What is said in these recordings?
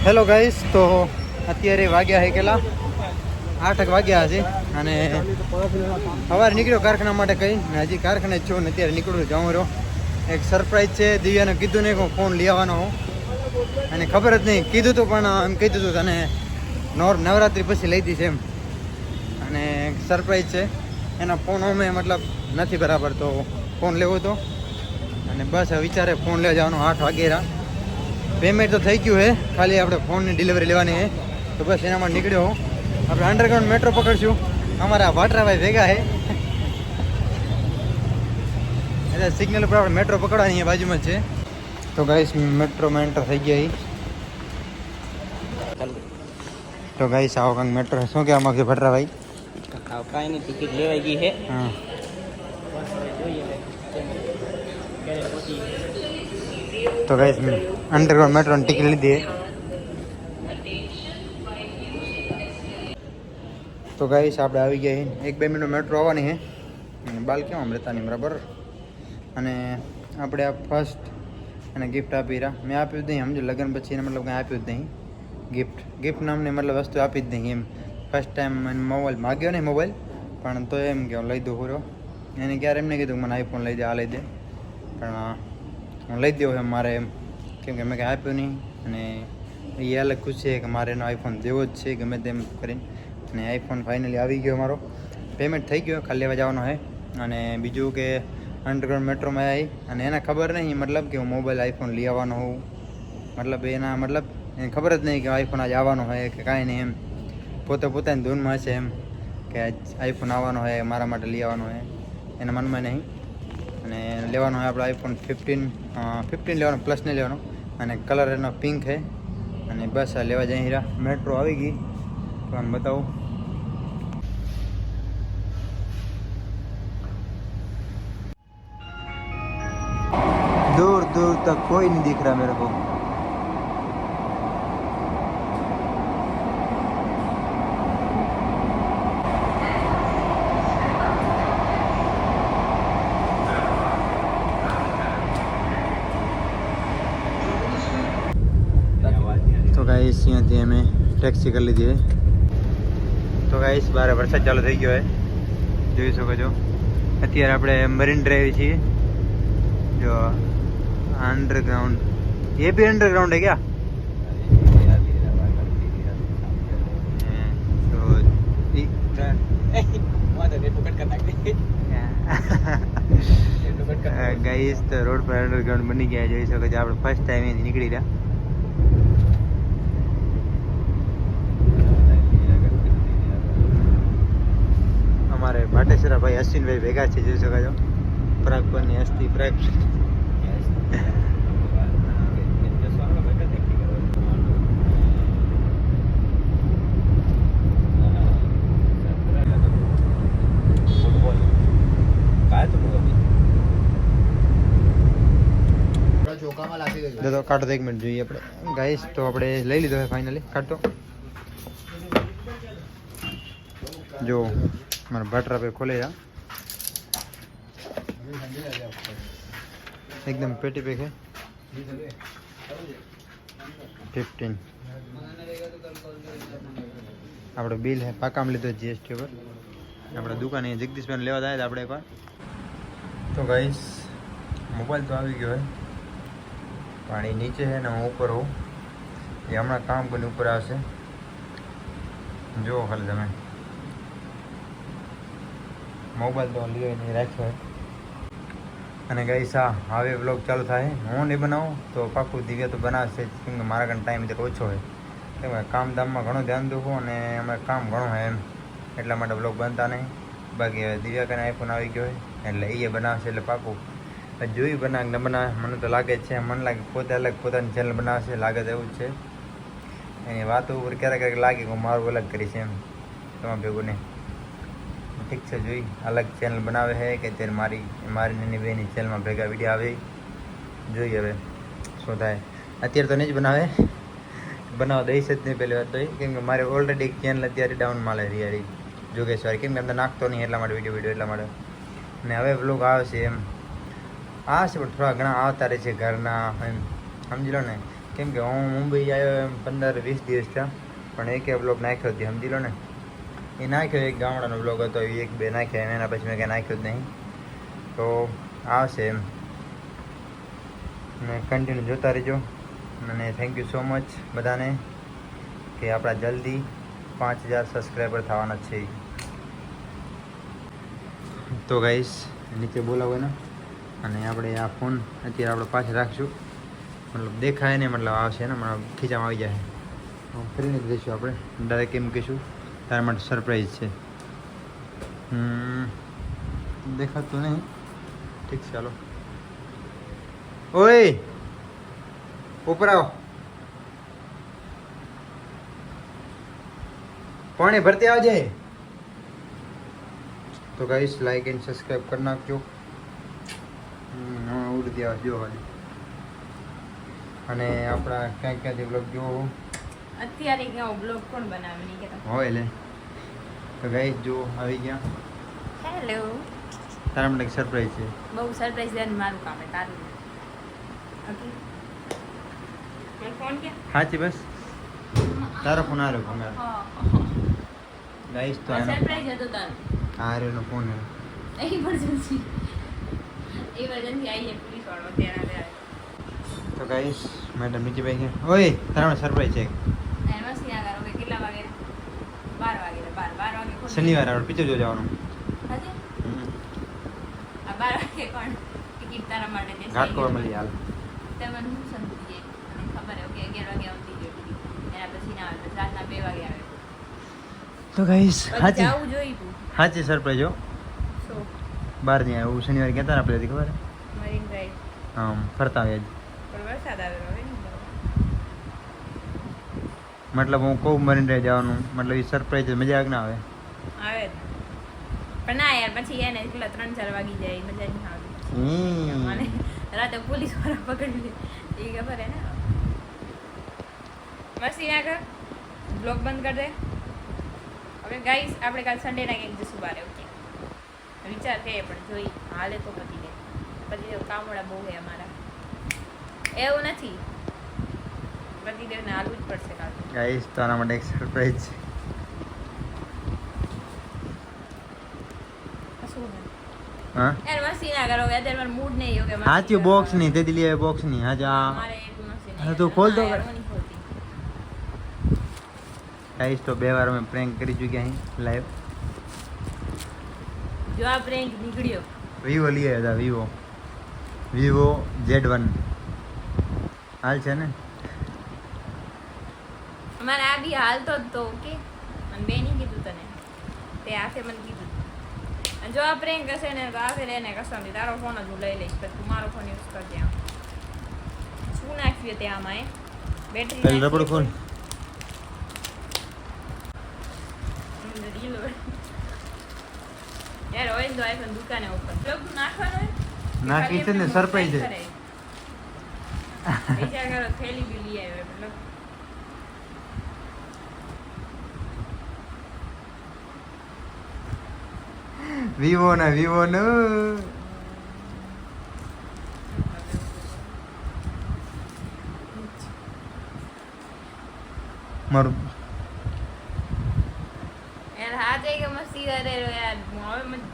Hello guys, તો અત્યારે વાગ્યા છે કેટલા 8 વાગ્યા છે અને સવારે નીકળ્યો કારખાના માટે કઈ ને હજી કારખાને જ છું ને અત્યારે નીકળું જાઉં રહ્યો. એક સરપ્રાઈઝ છે, દિવ્યાને કીધું નહીં કે હું ફોન લઈ આવવાનો હું અને ખબર જ નહીં, કીધું હતું પણ એમ કીધું હતું તને નવરાત્રિ પછી લઈ દઈશ એમ. અને સરપ્રાઈઝ છે, એના ફોન અમે મતલબ નથી બરાબર, તો ફોન લેવો હતો અને બસ વિચારે ફોન લેવા જવાનો. 8 વાગ્યા પેમેન્ટ તો થઈ ગયું છે, ખાલી આપણે ફોનની ડિલિવરી લેવાની છે. તો બસ એનામાં નીકળ્યો હું. આપણે અંડરગ્રાઉન્ડ મેટ્રો પકડશું. અમારા વાટરાભાઈ ભેગા છે એટલે સિગ્નલ ઉપર આપણે મેટ્રો પકડવાની અહીંયા બાજુમાં જ છે. તો ગાઈસ મેટ્રોમાં એન્ટર થઈ ગયા. તો ગાઈસ આવો કંઈક મેટ્રો શું કહેવા માંગશે ભટ્રાભાઈ? કાંઈ નહીં, ટિકિટ લેવાઈ ગઈ છે. હા, તો ગાઈસ અંડરગ્રાઉન્ડ મેટ્રોની ટિકિટ લીધી. તો ગાઈસ આપણે આવી ગયા છીએ. 1-2 મિનિટ મેટ્રો આવવાની છે અને બાલ કેમ આમ રહેતા નહીં બરાબર. અને આપણે આ ફર્સ્ટ અને ગિફ્ટ આપી રહ્યા. મેં આપ્યું જ નહીં, સમજો લગ્ન પછી એને મતલબ કંઈ આપ્યું જ નહીં. ગિફ્ટ નામની મતલબ વસ્તુ આપી જ નહીં એમ. ફર્સ્ટ ટાઈમ મને મોબાઈલ માગ્યો નહીં મોબાઈલ, પણ તો એમ કે લઈ દઉં પૂરો. એને ક્યારે એમને કીધું મને આઈફોન લઈ દે, આ લઈ દે, પણ હું લઈ દઉં એમ મારે એમ, કેમ કે મેં કંઈ આપ્યું નહીં. અને એ અલગ ખુશ છે કે મારે એનો આઈફોન દેવો જ છે ગમે તેમ કરીને. અને આઈફોન ફાઇનલી આવી ગયો મારો. પેમેન્ટ થઈ ગયો, ખાલી લેવા જવાનો છે. અને બીજું કે અંડરગ્રાઉન્ડ મેટ્રોમાં આવી અને એને ખબર નહીં મતલબ કે હું મોબાઈલ આઈફોન લઈ આવવાનો હોઉં. મતલબ એને ખબર જ નહીં કે આઈફોન આજે આવવાનો હોય કે કાંઈ નહીં એમ. પોતાની ધૂનમાં હશે એમ કે આઈફોન આવવાનો હોય, મારા માટે લઈ આવવાનો હોય, એના મનમાં નહીં. અને લેવાનો હોય આપણે આઈફોન 15 લેવાનો, પ્લસ નહીં લેવાનો. અને કલર એનો પિંક છે. અને બસ આ લેવા જઈ રહ્યા. મેટ્રો આવી ગઈ, તો આમ બતાવું. दूर दूर तक कोई नहीं दिख रहा मेरे को. तो गाइस અહીંયાથી અમે ટેક્સી કરી લીધી છે. તો ગાઈસ બહાર વરસાદ ચાલુ થઈ ગયો છે, જોઈ શકો છો. અત્યારે આપણે મરીન ડ્રાઈવ છીએ. जो अंडरग्राउंड, ये भी अंडरग्राउंड है क्या? तो गाइस तो रोड पर अंडरग्राउंड बनी गया જોઈ શકો છો. આપણે ફર્સ્ટ ટાઈમ અહીંથી નીકળી રહ્યા. અમારે ભાટેશ્વરા ભાઈ અશ્વિનભાઈ ભેગા છે, જોઈ શકો છો. પરાગપરની હસ્તી પ્રાગ. તો કાઢો તો 1 મિનિટ જોઈએ આપણે. ગાઈસ તો આપણે લઈ લીધો છે ફાઇનલી. કાઢતો જો મારા ભટ્રા પે ખોલે જા एकदम पेटी पे है. 15 આપણો બિલ હે પાકામ લીધો જીએસટી પર. આપણે દુકાને જગદીશભાઈ લેવા જાય આપણે એકવાર. તો ગાઈસ મોબાઈલ તો આવી ગયો હે, પાણી નીચે છે ને હું ઉપર હોઉં. એ હમણાં કામ કરીને ઉપર આવશે, જુઓ ખાલી તમે. મોબાઈલ તો લઈ નહીં રાખ્યો હોય. અને ગાઈસ હવે વ્લોગ ચાલુ થાય. હું નહીં બનાવું તો પાકું દિવ્યા તો બનાવશે, કેમ કે મારા કારણે ટાઈમ એટલે ઓછો હોય. કેમ કે કામ ધામમાં ઘણું ધ્યાન દઉં અને અમારે કામ ઘણું હોય એમ, એટલા માટે વ્લોગ બનતા નહીં. બાકી દિવ્યા કરીને આઈફોન આવી ગયો હોય એટલે એ બનાવશે એટલે પાકું. જોઈ બનાવે ન બનાવે મને તો લાગે જ છે, મને લાગે પોતે અલગ પોતાની ચેનલ બનાવશે, લાગે તો એવું જ છે. એની વાતો ઉપર ક્યારેક લાગે કે હું મારું અલગ કરીશ એમ, તમારે ભેગું નહીં. ઠીક છે, જોઈ અલગ ચેનલ બનાવે છે કે ત્યારે મારી નાની બેની ચેનલમાં ભેગા વિડીયો આવે. જોઈએ હવે શું થાય. અત્યારે તો નહીં જ બનાવવા દઈશ જ નહીં પહેલી વાત તો એ, કેમ કે મારે ઓલરેડી ચેનલ અત્યારે ડાઉન માલે રહી જોગેશ્વરી, કેમ કે અંદર નાખતો નહીં એટલા માટે વિડીયો એટલા માટે. અને હવે વ્લોગ આવશે એમ આવશે, પણ થોડા ઘણા આવતા રહે છે ઘરના એમ, સમજી લો ને. કેમ કે હું મુંબઈ આવ્યો એમ 15-20 દિવસ થયા પણ એકે બ્લોગ નાખ્યો જ સમજી લો ને. એ નાખ્યો એક ગામડાનો બ્લોગ હતો એ 1-2 નાખ્યા એના પછી મેં કંઈ નાખ્યો જ નહીં. તો આવશે એમ અને કન્ટિન્યુ જોતા રહેજો. અને થેન્ક યુ સો મચ બધાને કે આપણા જલ્દી 5000 સબસ્ક્રાઈબર થવાના છે. તો ગાઈસ નીચે બોલાવો ને અને આપણે આ ફોન અત્યારે આપણે પાછળ રાખશું, મતલબ દેખાય ને મતલબ આવશે ને મતલબ ખીચામાં આવી જાય. ફરીને દઈશું આપણે ડાયરેક્ટ એમ કહીશું તારા માટે સરપ્રાઈઝ છે. દેખાતું નહીં. ઠીક છે ચાલો. ઓય ઉપર આવો. પાણી ભરતી આવજે. તો ગાઈસ લાઈક એન્ડ સબસ્ક્રાઈબ કરી નાખજો. ઉડતી આવે જો હાલી. અને આપણા ક્યાં ક્યાંથી બ્લોગ જોવો અત્યારે ક્યાં બ્લોગ કોણ બનાવે નહીં કે હોય લે. તો ગાઈસ જો આવી ગયા. હેલો. તારા માટે સરપ્રાઈઝ છે. બહુ સરપ્રાઈઝ દે મારું કામ છે તારું. ઓકે મેં ફોન કે સાચી બસ તારો ફોન આવ્યો ફોન ગાઈસ. તો આનો સરપ્રાઈઝ હતો તારું. આર્યનો ફોન ઇમરજન્સી આવી પોલીસ વાળો ત્યારે તો ગાઈસ મેડમ નીચે બેસી ગયા. ઓય તારા માટે સરપ્રાઈઝ છે. એમાં સિયા કરો કે કેટલા વાગે 12 વાગે 12 વાગે ખોલ શનિવારે આપણે પિક્ચર જોવા જવાનું. હાજી આ 12 વાગે કોણ ટિકિટ તારા માટે દે ઘાટકોર મળી હાલ. તમને હું સમજી જાય અને ખબર હે કે 11 વાગે આવતી જો ટિકિટ એના પછી ના આવે રાતના 2 વાગે આવે. તો ગાઈસ પછી જાવું જોઈ તું સાચી સરપ્રાઈઝ હો. સો 12 ની આવ્યું શનિવારે કહેતા ને આપણે ખબર મરીન ડ્રાઈવ આમ ફરતા આવ્યા જ. પણ વરસાદ આવેલો હવે નહીં મતલબ હું કહું મરીન ડ્રાઈવ જવાનું મતલબ એ સરપ્રાઈઝ મજા આવે ના આવે. આવે જ. પણ ના યાર પછી એને એકલા 3-4 વાગી જાય મજા નહીં આવે. મને રાતે પોલીસ વાળા પકડી લે એ ખબર હે ને. મસ્તી ના કર બ્લોગ બંધ કર દે. હવે ગાઈસ આપણે કાલ સન્ડે ના કંઈક જશું બારે. ઓકે વિચાર કરીએ પણ જોઈ હાલે તો પતી દે પતિ દેવ કામોડા બહુ હે અમારા. એવું નથી પતિ દેવને હાલવું જ પડશે કાલ. ગાઈસ તો આના માટે એક સરપ્રાઈઝ છે. શું હે હા યાર મસ્તી ના કરો અત્યારે મારો મૂડ નહીં એવું કે હાચી બોક્સ ની તે દિલી બોક્સ ની હાજા મારે એટલું મસ્તી હા, નહીં. તું ખોલ દો. ના યાર, હું નહીં ખોલતી. ગાઈસ તો 2 વાર અમે પ્રેન્ક કરી ચૂક્યા અહીં લાઈવ. જો આ પ્રેન્ક નીકળ્યો વિવો લઈ આવ્યા હતા વિવો Z1 હાલ છે ને. અમારે આ બી હાલતો જ તો ઓકે અને બે નહીં કીધું તને તે આખે મને કીધું. અને જો આ પ્રેન્ક હશે ને તો આખે એને કસમ તારો ફોન જ હું લઈ લઈશ પછી તું મારો ફોન યુઝ કરજે. આમ શું નાખ્યું તે આમાં બેટરી પેલું રબડ ખોલ. યાર હોય તો આઈફોન દુકાને ઉપર પ્લગ નાખવાનો હોય નાખી છે ને સરપ્રાઈઝ છે. વિચાર કરો થેલી બી લઈ આવ્યો મતલબ વિવો નું મારું યાર હાથ એક મસ્તી કરે યાર હવે મને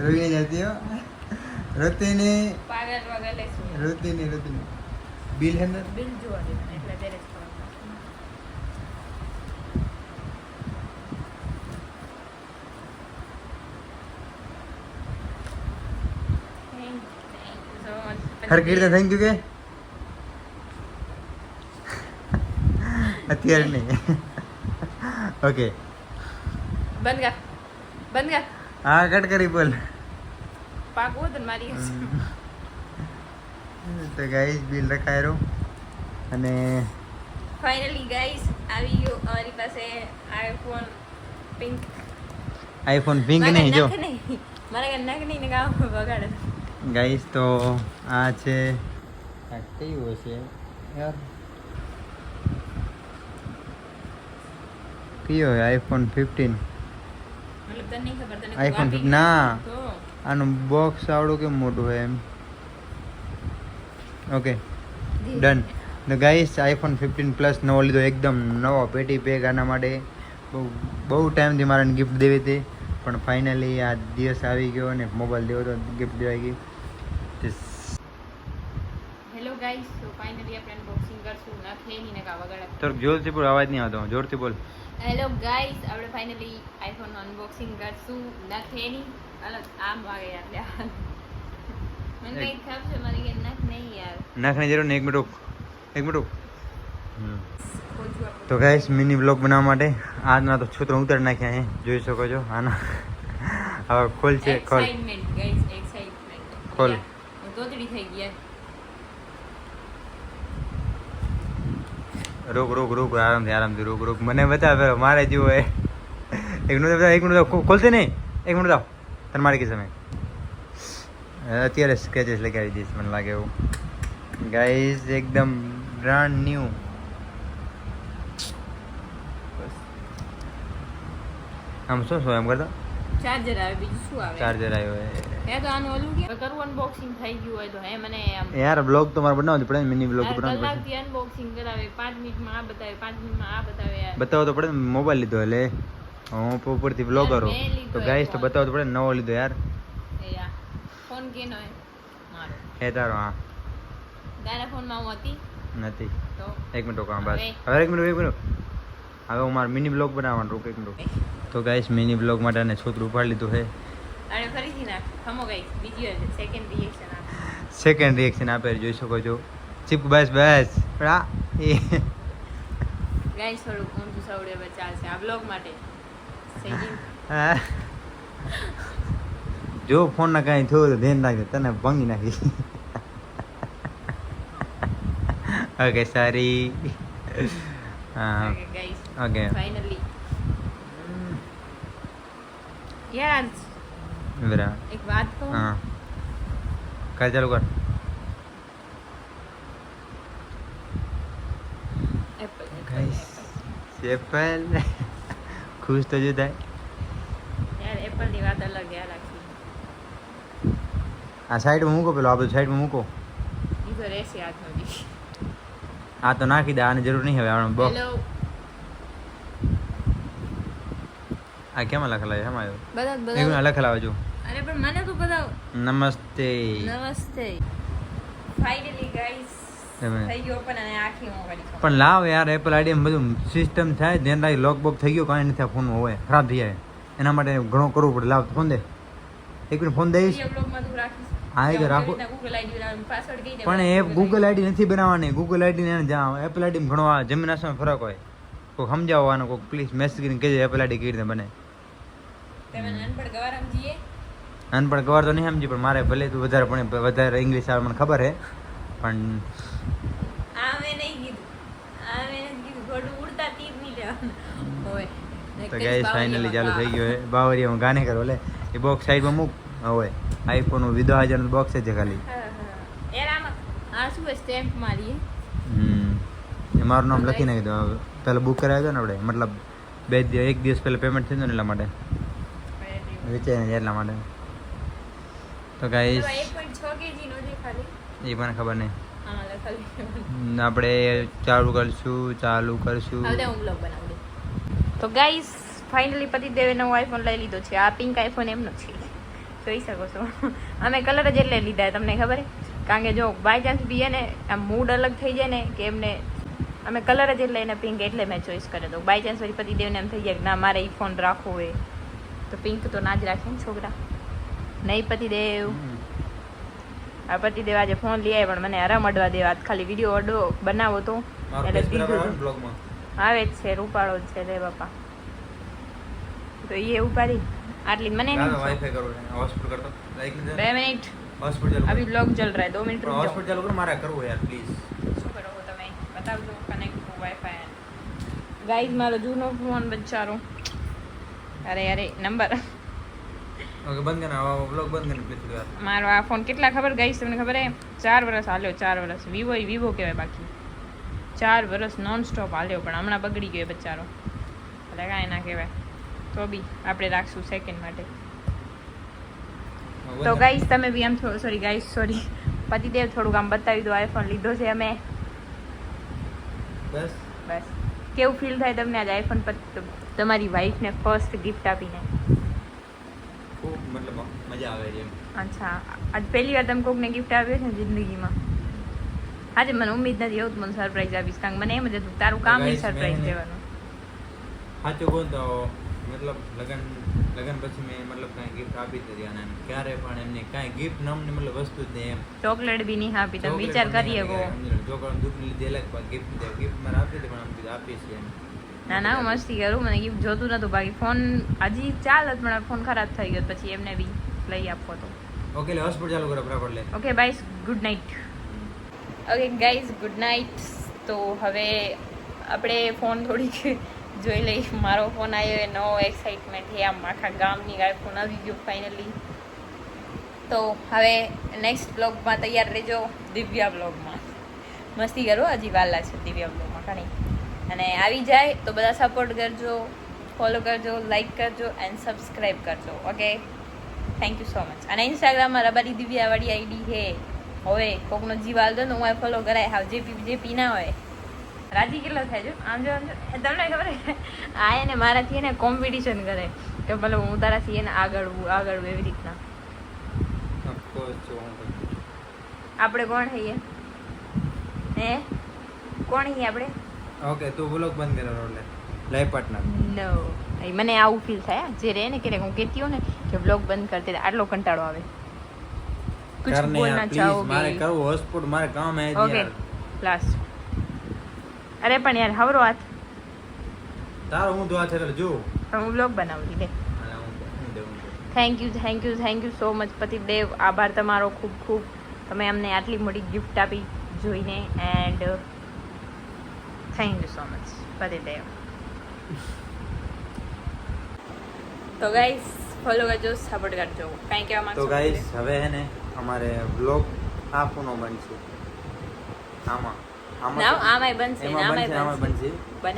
રોઈ જતી હો રતિની પાગલ વગર લેશું રતિની બિલ હે ને બિલ જોવા દે મને એટલે ત્યારે જ ખબર પડશે. હર કીર્તન થેન્ક યુ કે અત્યારે નહીં. ઓકે બંધ કર હા કટ કરી બોલ. પાકું હતું ને મારી તો ગાઈસ બિલ રખાયો અને ફાઇનલી ગાઈસ આવી ગયો અમારી પાસે આઈફોન પિંક. આઈફોન પિંક નહીં જો મારા ઘર નાક નહીં ને ગામ બગાડે. ગાઈસ તો આ છે આ કયું હશે યાર કયો આઈફોન 15 મતલબ તને નહીં ખબર તને આઈફોન ના આનું બોક્સ આવડું કેમ મોટું હોય એમ ઓકે ડન. તો ગાઈસ આઈફોન 15 પ્લસ નવો લીધો, એકદમ નવો પેટી પેક. આના માટે બહુ ટાઈમથી મારે ગિફ્ટ દેવી હતી, પણ ફાઇનલી આ દિવસ આવી ગયો અને મોબાઈલ દેવો તો ગિફ્ટ દેવાઈ ગઈ. હેલો ગાઈસ, તો ફાઇનલી આપણે અનબોક્સિંગ કરશું. નથી ને કા વગાડા તો જોરથી બોલ, અવાજ નહીં આવતો, જોરથી બોલ. હેલો ગાઈસ, આપણે ફાઇનલી આઈફોન નું અનબોક્સિંગ કરશું. નથી ની અલગ આમ વાગે યાર. મને કઈ ખબર છે મારી કે નખ નહીં યાર. નાખની જરૂર નહીં, 1 મિનિટ રૂક, 1 મિનિટ રૂક. ખોજું આપણે. તો ગાઈસ મિની બ્લોગ બનાવવા માટે આજના તો છોતરો ઉતારી નાખ્યા છે, જોઈ શકો છો. આના હવે ખોલ છે, ખોલ એક્સાઇટમેન્ટ ગાઈસ, એક્સાઇટમેન્ટ. ખોલ. હું તોતડી થઈ ગયા. રોક રોક રોક, આરામથી રોક રોક. મને બતાવ, મારે જેવું હોય. 1 મિનિટ ખોલશે નહીં, 1 મિનિટ આવ. તને મારી કે સમય અત્યારે સ્કેચેસ લગાવી દઈશ, મને લાગે એવું. ગાઈઝ એકદમ બ્રાન્ડ ન્યૂ. આમ શું એમ કરતા ચાર્જર આવે, બીજું શું આવે? ચાર્જર આવ્યો હે તો આનું ઓલું કે કરવું અનબોક્સિંગ થઈ ગયું હોય તો હે મને આમ યાર. બ્લોગ તો મારે બનાવવો પડે, મિની બ્લોગ બનાવવો પડે. કલાકથી અનબોક્સિંગ કરાવે, 5 મિનિટમાં આ બતાવે, 5 મિનિટમાં આ બતાવે યાર. બતાવો તો પડે ને, મોબાઈલ લીધો એટલે હું ઉપરથી બ્લોગર મેં લીધો તો ગાઈસ તો બતાવો તો પડે, નવો લીધો યાર. એ યાર ફોન કેનો હે? મારો. હે તારો? હા. તારા ફોનમાં હું હતી નથી. તો 1 મિનિટ રોકો, બસ. હવે? હવે 1 મિનિટ. હવે હું મારે મિની બ્લોગ બનાવવાનું, રોક 1 મિનિટ. તો ગાઈસ મિની બ્લોગ માટે અને છોતરું ઉપાડી લીધું છે. અને ફરીથી નાખ ખમો ગાઈસ, બીજી વાર સેકન્ડ રિએક્શન આપ. સેકન્ડ રિએક્શન આપે, જોઈ શકો છો. ચીપ બસ બસ આ એ ગાઈસ થોડું ઊંધું સવડે હવે ચાલશે આ બ્લોગ માટે. સેકન્ડ હા. જો ફોન ના કાંઈ થયું તો ધ્યાન રાખજો, તને ભંગી નાખી. ઓકે સારી. હા ગાઈસ ઓકે. ફાઇનલી યાર બરા એક વાત કહું. હા કર, ચાલુ કર. એપલ ગાઈસ એપલ ખુશ તો જો થાય. યાર એપલ ની વાત અલગ યાર આખી. આ સાઈડમાં મૂકો, પેલો આ બધું સાઈડમાં મૂકો. ઈ તો રહેશે હાથમાં બી. આ તો નાખી દે, આની જરૂર નહીં હવે. આનો બોક્સ હેલો આ કેમાં લખેલા છે? એમાં આવ્યો બધા એવું લખેલા આવે જો. અરે પણ મને તો બધા નમસ્તે. નમસ્તે. ફાઇનલી ગાઈસ તમે. થઈ ગયો પણ અને આખી હું કરી પણ લાવ યાર, એપલ આઈડી બધું સિસ્ટમ થાય, ધ્યાન રાખી. લોક બોક થઈ ગયો, કાંઈ નથી. આ ફોન હોય ખરાબ થઈ જાય, એના માટે ઘણું કરવું પડે. લાવ ફોન દે, 1 મિનિટ ફોન દઈશ. વિડિયો બ્લોગ માં તું રાખીશ. હા એ રાખો, ગૂગલ આઈડી ના પાસવર્ડ કહી દે. પણ એ ગૂગલ આઈડી નથી બનાવવાની. ગૂગલ આઈડી ને જ્યાં એપલ આઈડી ઘણો આ જમીન આસમાન ફરક હોય. કોઈ સમજાવો આનો, કોઈ પ્લીઝ મેસેજ કરીને કહેજો એપલ આઈડી કેવી રીતે બને. તમે અનપઢ ગવાર સમજીએ. અનપણ ગવાર તો નહીં સમજી, પણ મારે ભલે તું વધારે પણ વધારે ઇંગ્લિશ આવે મને ખબર છે, પણ આ મેં નહીં કીધું, આ મેં નથી કીધું. ઘોડું ઉડતા તીર નહીં લેવાનું હોય. તો ગાઈસ ફાઇનલી ચાલુ થઈ ગયો છે. બાવરિયામાં ગાને કરો લે. એ બોક્સ સાઈડમાં મૂક. હવે આઈફોન નું 2000 નું બોક્સ છે ખાલી. યાર આમાં આ શું સ્ટેમ્પ મારીએ. એ મારું નામ લખી નાખી દો. પહેલાં બુક કરાવ્યો હતો ને આપણે, મતલબ 1 દિવસ પહેલાં પેમેન્ટ થયું ને એટલા માટે વિચારીને એટલા માટે. તો ગાઈસ 1.6 kg નો છે ખાલી. એ મને ખબર નહીં. હા લખાલી. આપણે ચાલુ કરશું. હવે હું બ્લોગ બનાવું દે. તો ગાઈસ ફાઇનલી પતિદેવે નવો આઈફોન લઈ લીધો છે. આ પિંક આઈફોન એમનો છે, જોઈ શકો છો. અમે કલર જ એટલે લીધા, તમને ખબર છે? કારણ કે જો બાય ચાન્સ બી એને આમ મૂડ અલગ થઈ જાય ને કે એમને, અમે કલર જ એટલે એને પિંક એટલે મેં ચોઈસ કર્યો તો. બાય ચાન્સ વળી પતિદેવને એમ થઈ જાય કે ના મારે એ ફોન રાખવો હોય તો પિંક તો ના જ રાખે ને છોકરા. નહીં પતિદેવ, આ પતિદેવ આજે ફોન લઈ આવે પણ મને આરામ અડવા દેવા. ખાલી વિડીયો અડો બનાવો તો એટલે દીધું આવે જ છે, રૂપાળો જ છે. લે બાપા, તો એ ઉપાડી આટલી મને नहीं 2 मिनट अभी ब्लॉग चल रहा है 2 मिनट रुक जाओ. हॉस्पिटल चालू करो, मारा करવું યાર પ્લીઝ. શું કરો છો તમે? બતાવજો કનેક્ટ વાઈફાઈ. ગાઈઝ મારો જૂનો ફોન બચારો. અરે અરે નંબર ઓકે બંધ કર, આ વ્લોગ બંધ કર પ્લીઝ યાર. મારો આ ફોન કેટલા ખબર ગાઈઝ તમને ખબર હે? 4 વર્ષ હાલ્યો. 4 વર્ષ. વિવો કહેવાય બાકી. 4 વર્ષ નોન સ્ટોપ હાલ્યો, પણ હમણાં બગડી ગયો બચારો. એટલે કાંઈ ના કહેવાય. તો બી આપણે રાખશું સેકન્ડ માટે. તો ગાઈસ તમે બી આમ સોરી ગાઈસ સોરી પતિદેવ થોડુંક આમ બતાવી દો, આઈફોન લીધો છે અમે. બસ બસ કેવું ફીલ થાય તમને આજે આઈફોન પર તમારી વાઈફને ફર્સ્ટ ગિફ્ટ આપીને? ખૂબ મતલબ મજા આવે છે એમ. અચ્છા, આજ પહેલી વાર તમે કોકને ગિફ્ટ આપ્યો છે ને જિંદગીમાં? આજે મને ઉમ્મીદ નથી એવું મને સરપ્રાઈઝ આપીશ, કારણ કે મને એમ જ હતું તારું કામ નહીં સરપ્રાઈઝ દેવાનું. સાચું કહું તો મતલબ લગન પછી મેં મતલબ કાંઈ ગિફ્ટ આપી જ નથી અને ક્યારે પણ એમને કાંઈ ગિફ્ટ નામની મતલબ વસ્તુ જ નહીં એમ. ચોકલેટ બી નહીં આપી, તમે વિચાર કરીએ કો. છોકરાનું દુઃખ લીધે અલગ ગિફ્ટ મારે આપી હતી પણ આમ કીધું આપીશ એમ. ના ના, હું મસ્તી કરું, મને ગિફ્ટ જોતું નતું, બાકી ફોન હજી ચાલત પણ ફોન ખરાબ થઈ ગયો પછી એમને બી લઈ આપવો તો. ઓકે લે હોસ્પિટલ ચાલુ કરો બરાબર લે. Okay bye, good night. Okay guys, good night. તો હવે આપણે ફોન થોડીક જોઈ લઈ. મારો ફોન આવ્યો એ નવો એક્સાઇટમેન્ટ છે, આમ આખા ગામની આઈફોન આવી ગયો ફાઇનલી. તો હવે નેક્સ્ટ બ્લોગમાં તૈયાર રહેજો, દિવ્યા બ્લોગમાં. મસ્તી કરો, હજી વાલા છે દિવ્યા બ્લોગમાં ઘણી. અને આવી જાય તો બધા સપોર્ટ કરજો, ફોલો કરજો, લાઈક કરજો એન્ડ સબસ્ક્રાઈબ કરજો. Okay, thank you so much. અને ઇન્સ્ટાગ્રામમાં રબારી દિવ્યાવાળી આઈડી છે. હવે કોકનો જીવ હાલ દો ને હું ફોલો કરાય. હાવ જેપી ના હોય. રાજી કેટલો થાય છે આમ જો તમને ખબર છે આ એને મારાથી એને કોમ્પિટિશન કરે કે ભલે હું તારાથી એને આગળ એવી રીતના. આપણે કોણ છીએ? હે કોણ છીએ આપણે? ઓકે તું બ્લોગ બંધ કરો એટલે લાઈફ પાર્ટનર. નો, મને આવું ફીલ થાય જે રે ને કે હું કહેતી હોઉં ને કે બ્લોગ બંધ કરતી આટલો કંટાળો આવે. કુછ બોલના ચાહોગે? મારે કરવું હોસ્પિટલ, મારે કામ હે. Okay last. અરે પણ યાર હવરો હાથ તારો હું દુઆ છે જો પણ હું બ્લોગ બનાવું લે. થેન્ક યુ સો મચ પતિદેવ. આભાર તમારો ખૂબ ખૂબ. તમે અમને આટલી મોટી ગિફ્ટ આપી જોઈને and thank you so much પતિદેવ. તો ગાઈસ ફોલો કરજો, સપોર્ટ કરજો. કાંઈ કહેવા માંગશો? તો ગાઈસ હવે હે ને અમારે બ્લોગ આ પૂનો બનશે. આમાંય બનશે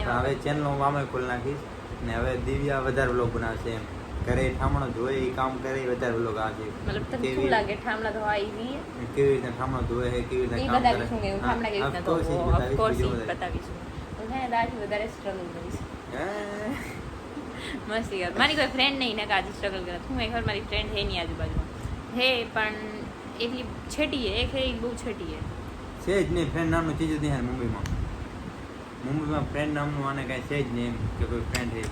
હવે ચેનલ હું આમાંય ખોલી નાખીશ ને હવે દિવ્યા વધારે બ્લોગ બનાવશે એમ. ઘરે ઠામણો ધોય એ કામ કરે વધારે બ્લોગ આવશે. મતલબ તને શું લાગે ઠામડા ધોવા ઈઝી છે? કેવી રીતે ઠામણો ધોય છે, કેવી રીતે કામ કરે બતાવીશું કે ઠામડા કેવી રીતે ધોવો. ઓફ કોર્સ બતાવીશું. તો છે ને દાદી વધારે સ્ટ્રગલ કરીશ. મસ્તી કર. મારી કોઈ ફ્રેન્ડ નહીં ને કાજી સ્ટ્રગલ કરે. હું એક વાર મારી ફ્રેન્ડ હે નહીં આજુબાજુમાં હે પણ એટલી છેટી હે, એક હે બહુ છેટી હે. છે જ નહીં ફ્રેન્ડ નામનું ચીજ જ નહીં મુંબઈમાં ફ્રેન્ડ નામનું આને કાંઈ છે જ નહીં એમ કે કોઈ ફ્રેન્ડ છે.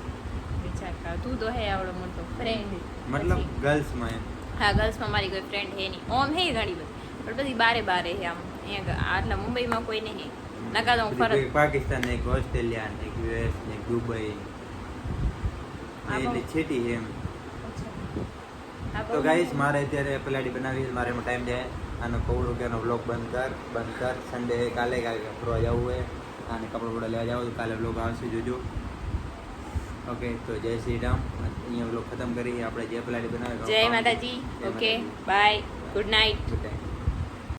વિચાર કર, તું તો હે આવડો મોટો ફ્રેન્ડ મતલબ ગર્લ્સમાં એમ. હા, ગર્લ્સમાં મારી કોઈ ફ્રેન્ડ હે નહીં. ઓમ હે ઘણી બધી પણ બધી બારે હે આમ. અહીંયા આટલા મુંબઈમાં કોઈ નહીં. નકા તો હું ફરક પાકિસ્તાન, એક ઓસ્ટ્રેલિયા, એક યુએસ, એક દુબઈ એટલે છેટી છે એમ. તો ગાઈસ મારે અત્યારે પલાડી બનાવી, મારે એમાં ટાઈમ જાય. આનો કહું કે એનો બ્લોગ બંધ કર. સન્ડે કાલે ફરવા જવું હોય અને કપડાં બપડા લેવા જાવ તો કાલે બ્લોગ આવશે, જોજો. ઓકે તો જય શ્રી રામ. અહીંયા બ્લોગ ખતમ કરી આપણે જે પલાડી બનાવે. જય માતાજી. Okay bye, good night. Good night.